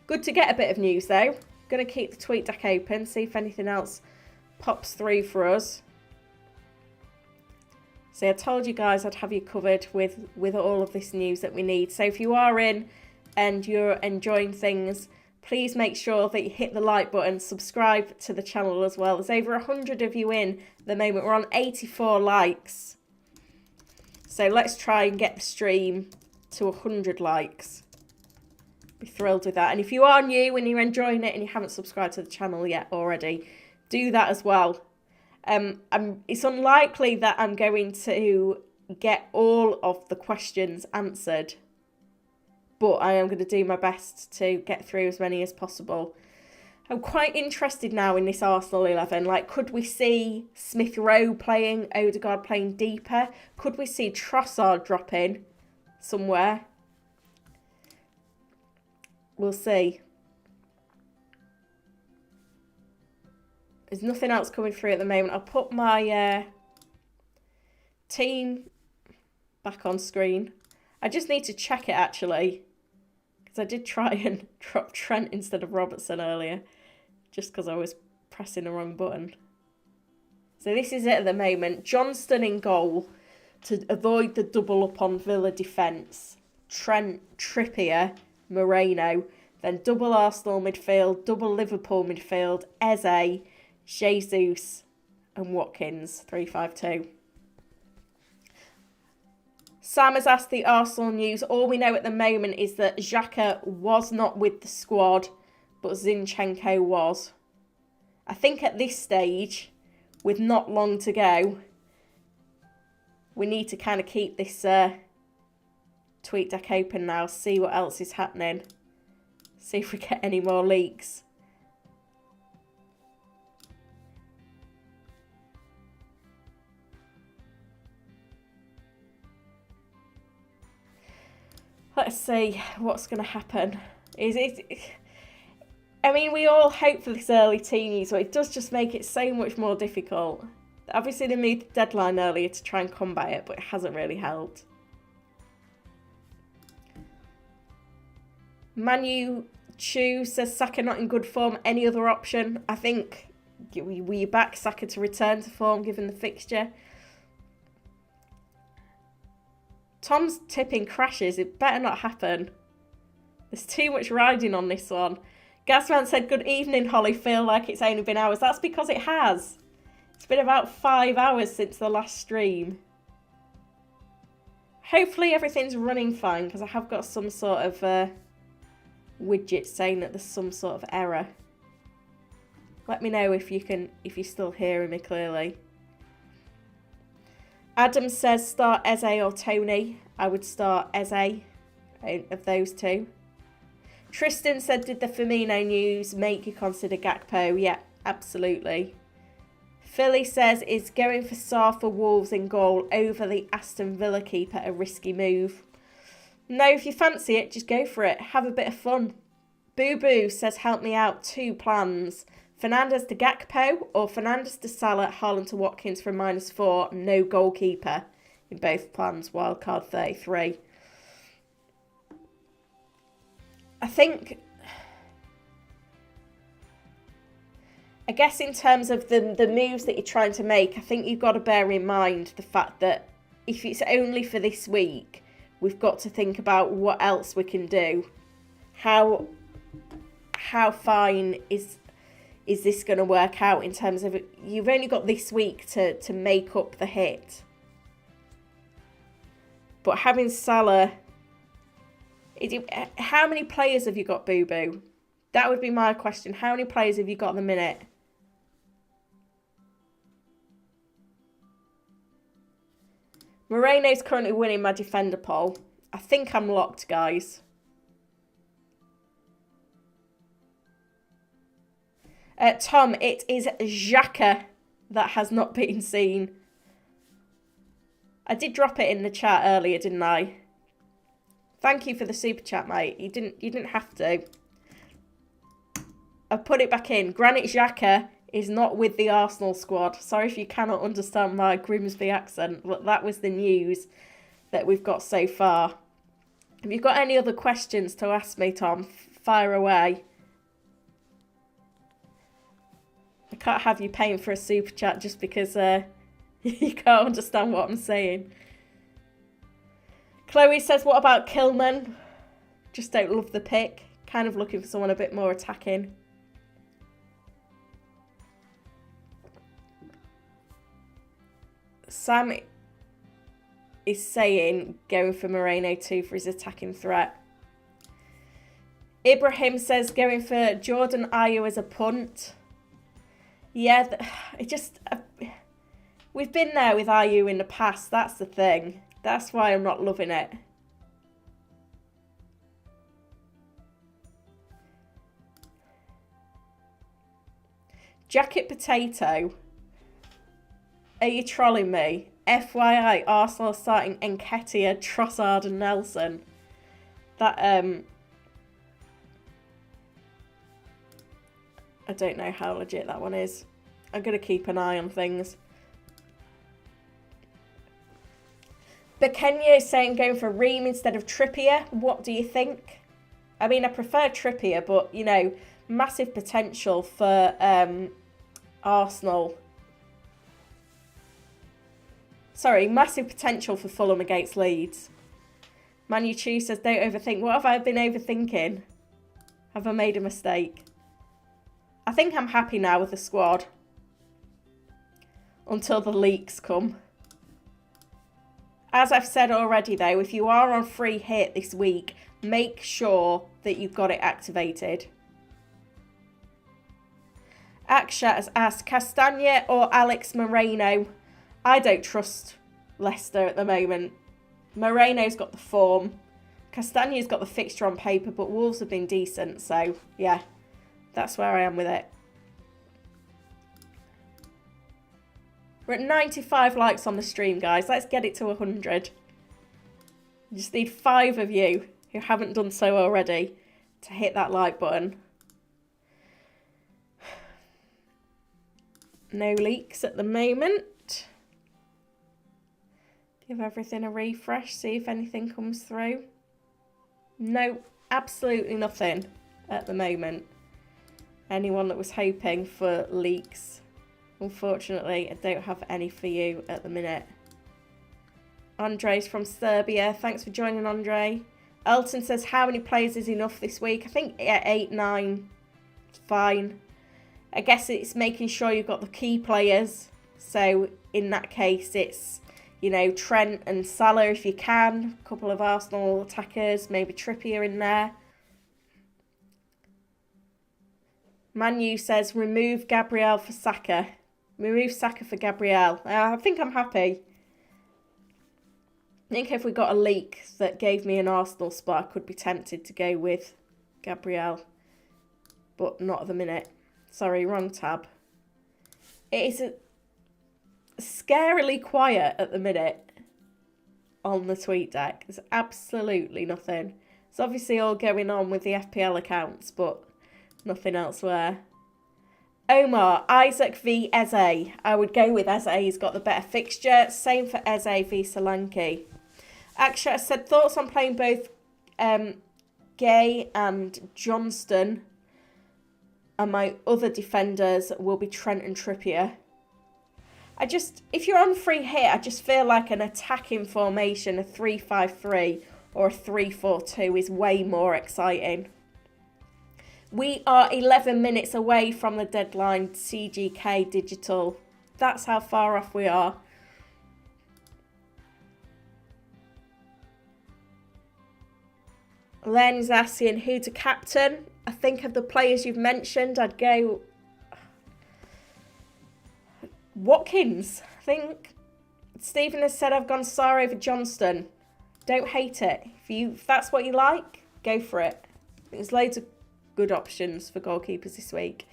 Good to get a bit of news though. Going to keep the tweet deck open, see if anything else pops through for us. So I told you guys I'd have you covered with all of this news that we need. So if you are in and you're enjoying things, please make sure that you hit the like button, subscribe to the channel as well. There's over 100 of you in at the moment. We're on 84 likes. So let's try and get the stream to 100 likes. Be thrilled with that. And if you are new and you're enjoying it and you haven't subscribed to the channel yet already, do that as well. It's unlikely that I'm going to get all of the questions answered, but I am going to do my best to get through as many as possible. I'm quite interested now in this Arsenal 11. Like, could we see Smith Rowe playing, Odegaard playing deeper? Could we see Trossard drop in somewhere? We'll see. There's nothing else coming through at the moment. I'll put my team back on screen. I just need to check it actually, because I did try and drop Trent instead of Robertson earlier, just because I was pressing the wrong button. So this is it at the moment. Johnston in goal to avoid the double up on Villa defence. Trent, Trippier, Moreno. Then double Arsenal midfield, double Liverpool midfield, Eze, Jesus and Watkins, 3-5-2. Sam has asked the Arsenal news. All we know at the moment is that Xhaka was not with the squad, but Zinchenko was. I think at this stage, with not long to go, we need to kind of keep this tweet deck open now, see what else is happening. See if we get any more leaks. Let's see what's going to happen. I mean, we all hope for this early team news, but it does just make it so much more difficult. Obviously, they moved the deadline earlier to try and combat it, but it hasn't really helped. Manu Chu says Saka not in good form. Any other option? I think we back Saka to return to form given the fixture. Tom's tipping crashes. It better not happen. There's too much riding on this one. Gasman said, good evening, Holly. Feel like it's only been hours. That's because it has. It's been about 5 hours since the last stream. Hopefully everything's running fine, because I have got some sort of widget saying that there's some sort of error. Let me know if you're still hearing me clearly. Adam says start Eze or Tony. I would start Eze of those two. Tristan said, did the Firmino news make you consider Gakpo? Yeah, absolutely. Philly says, is going for Sarr for Wolves in goal over the Aston Villa keeper a risky move? No, if you fancy it, just go for it. Have a bit of fun. Boo Boo says, help me out. 2 plans. Fernandes to Gakpo or Fernandes to Salah, Haaland to Watkins for -4. No goalkeeper in both plans. Wildcard 33. I think I guess in terms of the moves that you're trying to make, I think you've got to bear in mind the fact that if it's only for this week, we've got to think about what else we can do. How fine is this going to work out in terms of you've only got this week to make up the hit. But having Salah, how many players have you got, Boo Boo? That would be my question. How many players have you got at the minute? Moreno's currently winning my defender poll. I think I'm locked, guys. Tom, it is Xhaka that has not been seen. I did drop it in the chat earlier, didn't I? Thank you for the super chat, mate. You didn't have to. I put it back in. Granit Xhaka is not with the Arsenal squad. Sorry if you cannot understand my Grimsby accent, but that was the news that we've got so far. Have you got any other questions to ask me, Tom? Fire away. I can't have you paying for a super chat just because you can't understand what I'm saying. Chloe says, what about Kilman? Just don't love the pick. Kind of looking for someone a bit more attacking. Sam is saying going for Moreno too for his attacking threat. Ibrahim says going for Jordan Ayew as a punt. Yeah, we've been there with Ayew in the past. That's the thing. That's why I'm not loving it. Jacket Potato. Are you trolling me? FYI, Arsenal starting Nketiah, Trossard and Nelson. That, I don't know how legit that one is. I'm going to keep an eye on things. But Kenya is saying going for Ream instead of Trippier. What do you think? I mean, I prefer Trippier, but, you know, massive potential for Arsenal. Sorry, massive potential for Fulham against Leeds. Manu Chu says, don't overthink. What have I been overthinking? Have I made a mistake? I think I'm happy now with the squad. Until the leaks come. As I've said already, though, if you are on free hit this week, make sure that you've got it activated. Akshat has asked, Castagna or Alex Moreno? I don't trust Leicester at the moment. Moreno's got the form. Castagna's got the fixture on paper, but Wolves have been decent. So, yeah, that's where I am with it. We're at 95 likes on the stream, guys. Let's get it to 100. You just need 5 of you who haven't done so already to hit that like button. No leaks at the moment. Give everything a refresh, see if anything comes through. No, absolutely nothing at the moment. Anyone that was hoping for leaks, unfortunately, I don't have any for you at the minute. Andre's from Serbia. Thanks for joining, Andre. Elton says, how many players is enough this week? I think 8, 9. It's fine. I guess it's making sure you've got the key players. So in that case, it's, you know, Trent and Salah if you can. A couple of Arsenal attackers, maybe Trippier in there. Manu says, remove Gabriel for Saka. Remove Saka for Gabriel. I think I'm happy. I think if we got a leak that gave me an Arsenal spot, I could be tempted to go with Gabriel. But not at the minute. Sorry, wrong tab. It is scarily quiet at the minute on the tweet deck. There's absolutely nothing. It's obviously all going on with the FPL accounts, but nothing elsewhere. Omar, Isaac v Eze. I would go with Eze. He's got the better fixture. Same for Eze v Solanke. Actually, I said thoughts on playing both Gay and Johnston And my other defenders will be Trent and Trippier. If you're on free hit, I just feel like an attacking formation, a 3-5-3 or a 3-4-2 is way more exciting. We are 11 minutes away from the deadline, CGK Digital. That's how far off we are. Len's asking who to captain. I think of the players you've mentioned, I'd go Watkins. I think Stephen has said I've gone Sarr over Johnston. Don't hate it. If that's what you like, go for it. There's loads of good options for goalkeepers this week.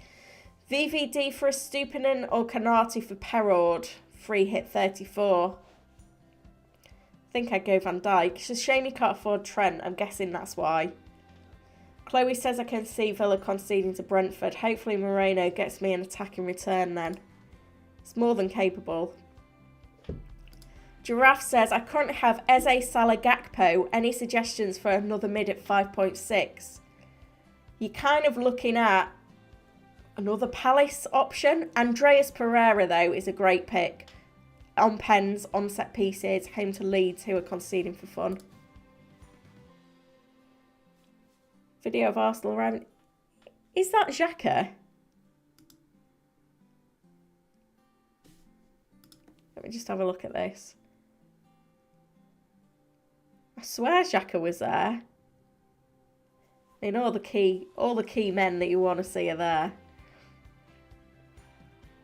VVD for Estupinan or Canati for Perraud. Free hit 34. I think I'd go Van Dijk. It's a shame you can't afford Trent. I'm guessing that's why. Chloe says I can see Villa conceding to Brentford. Hopefully Moreno gets me an attacking return then. It's more than capable. Giraffe says I currently have Eze, Salah, Gakpo. Any suggestions for another mid at 5.6? You're kind of looking at another Palace option. Andreas Pereira, though, is a great pick. On pens, on set pieces, home to Leeds, who are conceding for fun. Video of Arsenal arriving. Is that Xhaka? Let me just have a look at this. I swear Xhaka was there. I mean, all the key men that you want to see are there.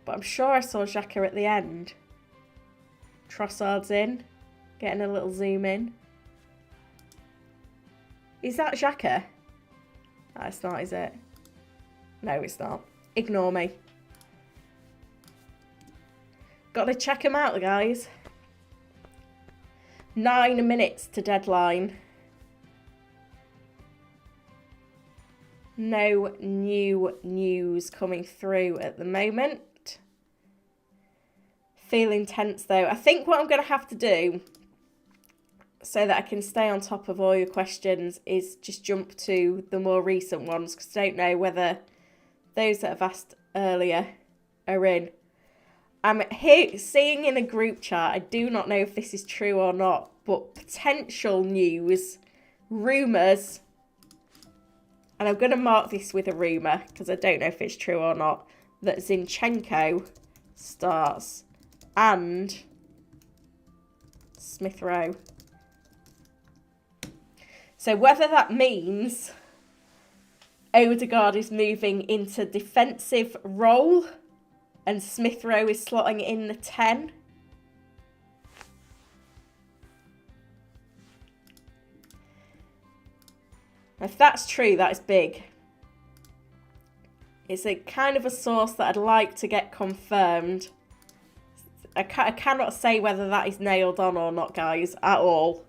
But I'm sure I saw Xhaka at the end. Trossard's in. Getting a little zoom in. Is that Xhaka? No, it's not, is it? No, it's not. Ignore me. Got to check them out, guys. 9 minutes to deadline. No new news coming through at the moment. Feeling tense though. I think what I'm going to have to do so that I can stay on top of all your questions is just jump to the more recent ones, because I don't know whether those that have asked earlier are in. I'm here seeing in a group chat, I do not know if this is true or not, but potential news, rumours, and I'm going to mark this with a rumour because I don't know if it's true or not, that Zinchenko starts and Smith Rowe. So whether that means Odegaard is moving into defensive role and Smith Rowe is slotting in the 10. If that's true, that is big. It's a kind of a source that I'd like to get confirmed. I cannot say whether that is nailed on or not, guys, at all.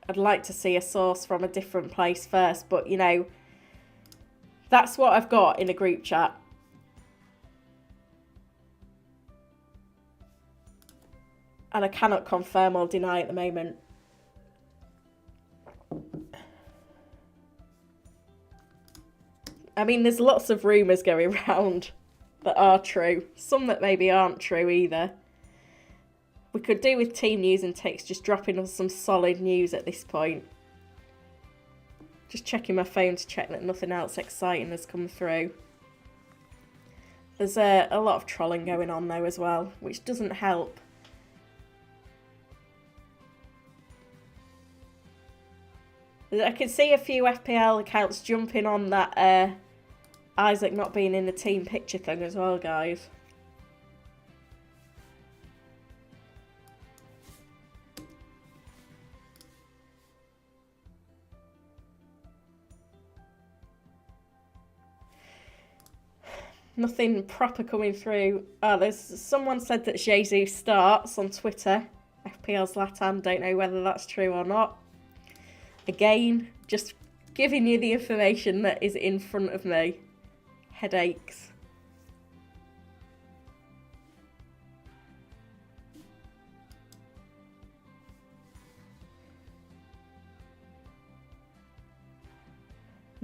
I'd like to see a source from a different place first, but, you know, that's what I've got in a group chat. And I cannot confirm or deny at the moment. I mean, there's lots of rumours going around that are true. Some that maybe aren't true either. We could do with team news and ticks just dropping us some solid news at this point. Just checking my phone to check that nothing else exciting has come through. There's a lot of trolling going on though as well, which doesn't help. I can see a few FPL accounts jumping on that Isaac not being in the team picture thing as well, guys. Nothing proper coming through. Oh, there's someone said that Jesus starts on Twitter. FPL Zlatan, don't know whether that's true or not. Again, just giving you the information that is in front of me. Headaches.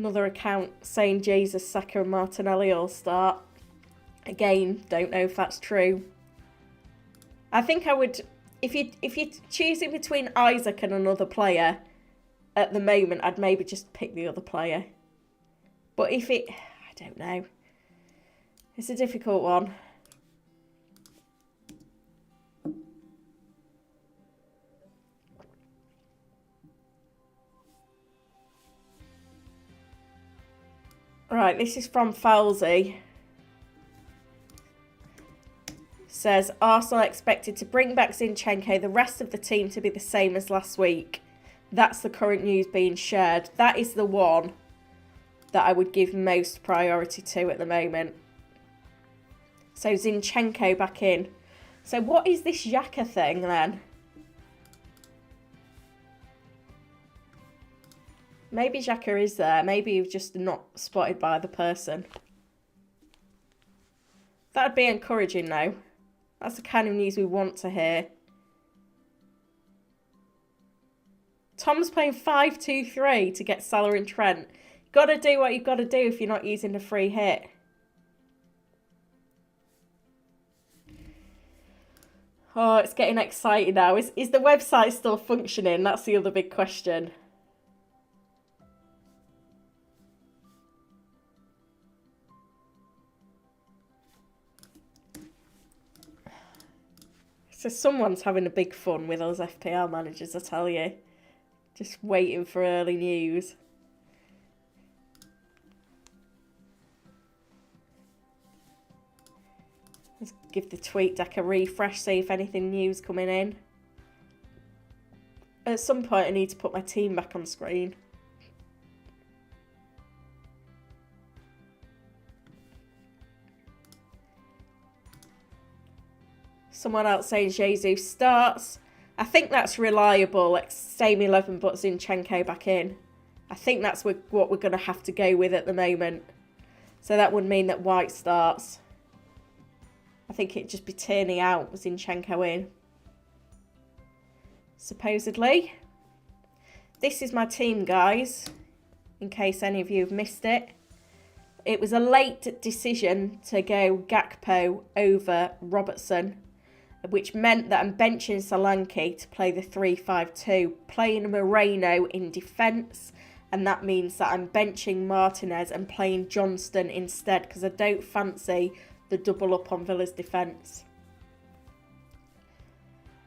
Another account saying Jesus, Saka and Martinelli all start. Again, don't know if that's true. I think I would, if you're choosing between Isaac and another player, at the moment, I'd maybe just pick the other player. But if I don't know. It's a difficult one. Right, this is from Falsey. Says, Arsenal expected to bring back Zinchenko, the rest of the team to be the same as last week. That's the current news being shared. That is the one that I would give most priority to at the moment. So Zinchenko back in. So what is this Xhaka thing then? Maybe Xhaka is there. Maybe you've just not spotted by the person. That'd be encouraging though. That's the kind of news we want to hear. Tom's playing 5-2-3 to get Salah and Trent. You've got to do what you've got to do if you're not using the free hit. Oh, it's getting exciting now. Is the website still functioning? That's the other big question. So someone's having a big fun with us FPL managers, I tell you. Just waiting for early news. Let's give the tweet deck a refresh, see if anything new's coming in. At some point I need to put my team back on screen. Someone else saying Jesus starts. I think that's reliable. Same 11, but Zinchenko back in. I think that's what we're going to have to go with at the moment. So that would mean that White starts. I think it'd just be Tierney out, Zinchenko in. Supposedly. This is my team, guys. In case any of you have missed it. It was a late decision to go Gakpo over Robertson, which meant that I'm benching Solanke to play the 3-5-2, playing Moreno in defence, and that means that I'm benching Martinez and playing Johnston instead, because I don't fancy the double up on Villa's defence.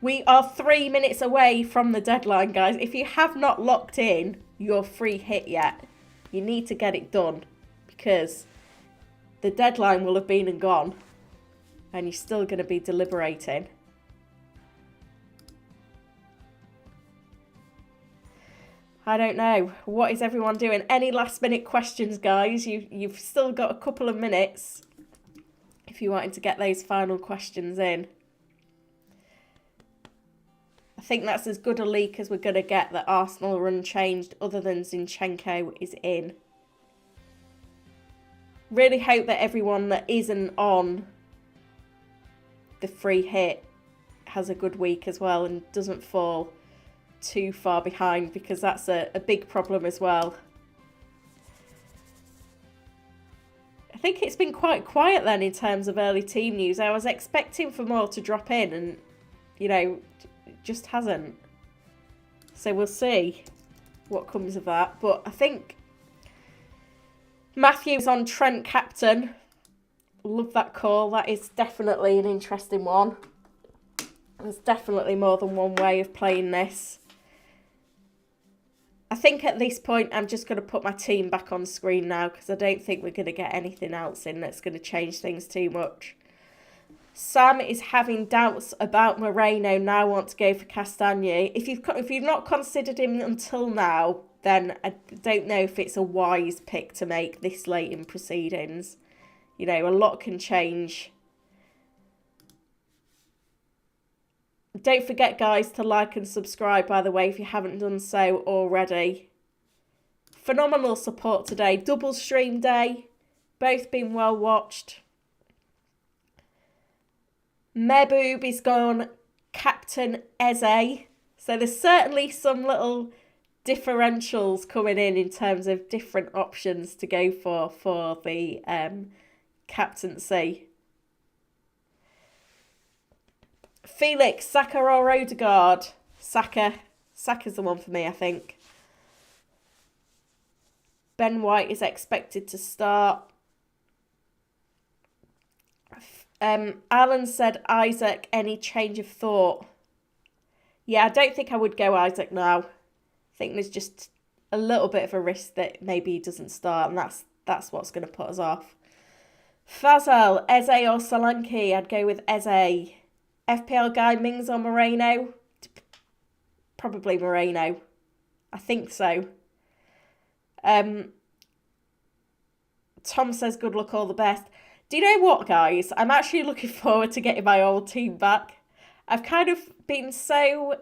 We are 3 minutes away from the deadline, guys. If you have not locked in your free hit yet, you need to get it done, because the deadline will have been and gone. And you're still going to be deliberating. I don't know. What is everyone doing? Any last minute questions, guys? You've still got a couple of minutes if you wanted to get those final questions in. I think that's as good a leak as we're going to get that Arsenal are unchanged other than Zinchenko is in. Really hope that everyone that isn't on the free hit has a good week as well and doesn't fall too far behind, because that's a big problem as well. I think it's been quite quiet then in terms of early team news. I was expecting for more to drop in and, you know, it just hasn't. So we'll see what comes of that. But I think Matthew's on Trent captain. Love that call. That is definitely an interesting one. There's definitely more than one way of playing this. I think at this point I'm just going to put my team back on screen now, because I don't think we're going to get anything else in that's going to change things too much. Sam is having doubts about Moreno, now want to go for Castagne. If you've not considered him until now, then I don't know if it's a wise pick to make this late in proceedings. You know, a lot can change. Don't forget, guys, to like and subscribe, by the way, if you haven't done so already. Phenomenal support today. Double stream day. Both been well watched. Meboob is gone Captain Eze. So there's certainly some little differentials coming in terms of different options to go for the captaincy. Felix, Saka or Odegaard? Saka. Saka's the one for me, I think. Ben White is expected to start. Alan said, Isaac, any change of thought? Yeah, I don't think I would go Isaac now. I think there's just a little bit of a risk that maybe he doesn't start, and that's what's going to put us off. Fazal, Eze or Solanke? I'd go with Eze. FPL Guy, Mings or Moreno? Probably Moreno. I think so. Tom says, good luck, all the best. Do you know what, guys? I'm actually looking forward to getting my old team back. I've kind of been so...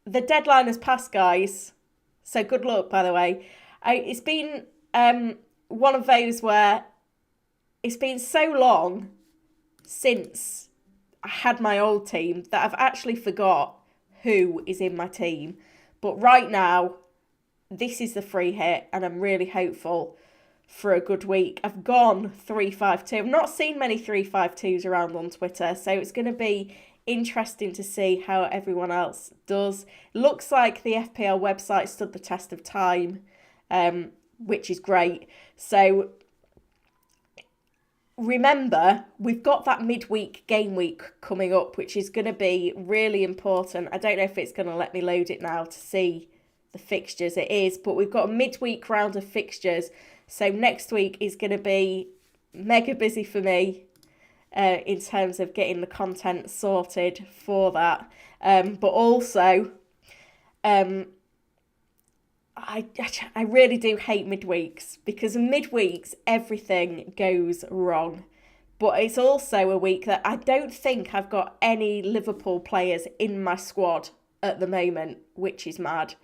The deadline has passed, guys. So good luck, by the way. It's been one of those where it's been so long since I had my old team that I've actually forgot who is in my team. But right now, this is the free hit, and I'm really hopeful for a good week. I've gone 3-5-2. I've not seen many 3-5-2s around on Twitter, so it's going to be interesting to see how everyone else does. Looks like the FPL website stood the test of time, which is great. So remember, we've got that midweek game week coming up, which is going to be really important. I don't know if it's going to let me load it now to see the fixtures. It is, but we've got a midweek round of fixtures. So next week is going to be mega busy for me in terms of getting the content sorted for that. But also, I really do hate midweeks, because in midweeks everything goes wrong. But it's also a week that I don't think I've got any Liverpool players in my squad at the moment, which is mad.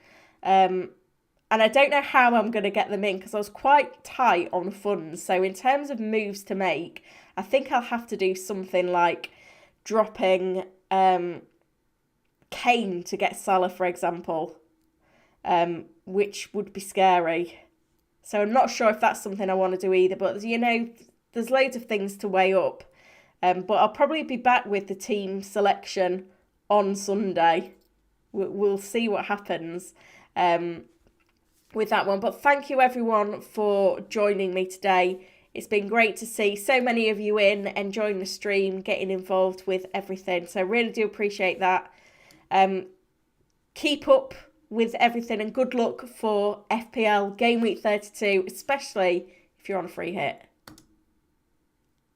And I don't know how I'm going to get them in, because I was quite tight on funds. So in terms of moves to make, I think I'll have to do something like dropping Kane to get Salah, for example, which would be scary. So I'm not sure if that's something I want to do either. But, you know, there's loads of things to weigh up. But I'll probably be back with the team selection on Sunday. We'll see what happens with that one. But thank you everyone for joining me today. It's been great to see so many of you enjoying the stream, getting involved with everything. So I really do appreciate that. Keep up with everything, and good luck for FPL Gameweek 32, especially if you're on a free hit.